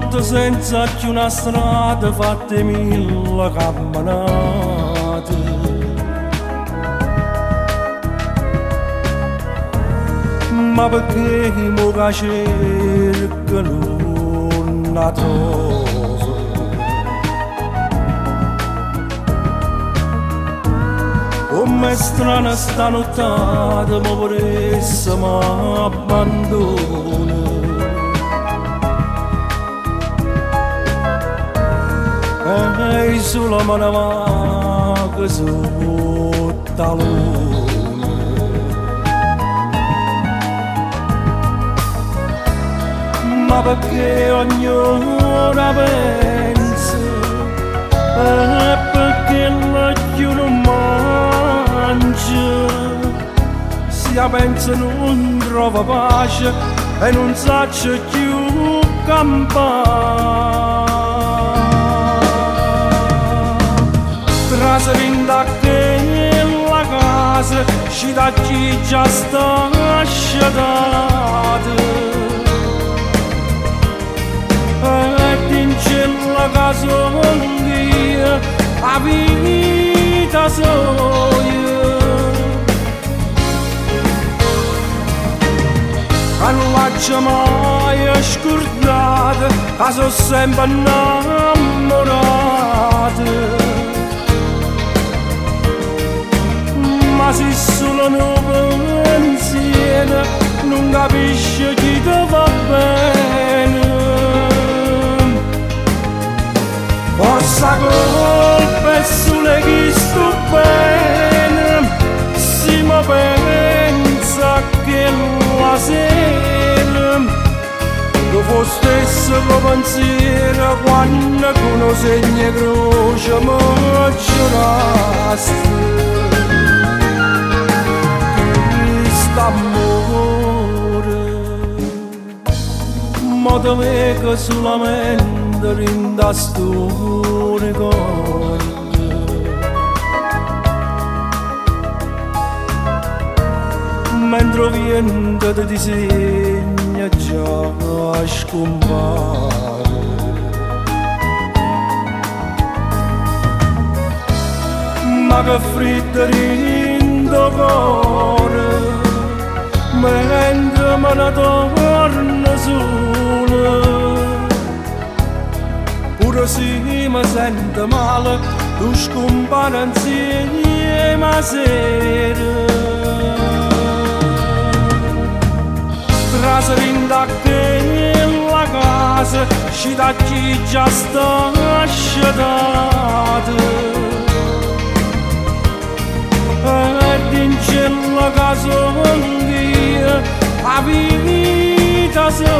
notte senza più una strada fatte mille camminate. Ma perché mo che cerca non la trovo? Com'è strana sta nottata, ma vorresti m'abbandona. E solo me ne va che sotto la luna. Ma perché ognuna pensa, e perché l'occhio non mangia, si pensa non trova pace e non sa più campare. Traserinda che la casa ci da chi già sta sciatata, e vince la casa ondia a vita soia. Non l'ho mai scordata, che sono sempre innamorata. Ma se solo non pensiero, non capisce chi ti va bene. Forse colpa è solo chi sto bene, si mi pensa che la sera tu fossi stesso tuo pensiero quando con un segno croce mi giurasti. Amore, ma te vedo solamente in da sto ricordo. Mentre viento ti disegna già scompare. Ma che freddo in tuo cuore, mentre me ne torno sola, pure se mi sento male, tu scompari insieme a sera. Traserinda che la casa ci da chi già sta sciatata, e vince la casa ondia a vita soia.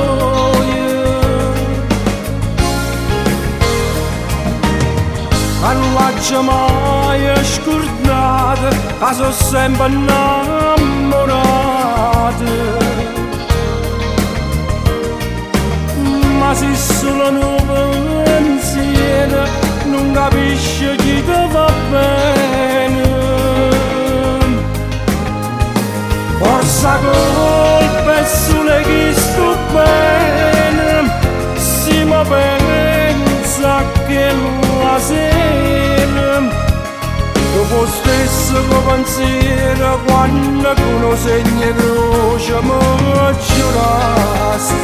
Non l'ho mai scordata, che sono sempre innamorata. Ma se solo non pensiero, non capisce chi ti va bene. Forse colpa è solo chi sto bene, si mi pensa che la sera tu fossi stesso tuo pensiero quando con un segno croce mi giurasti.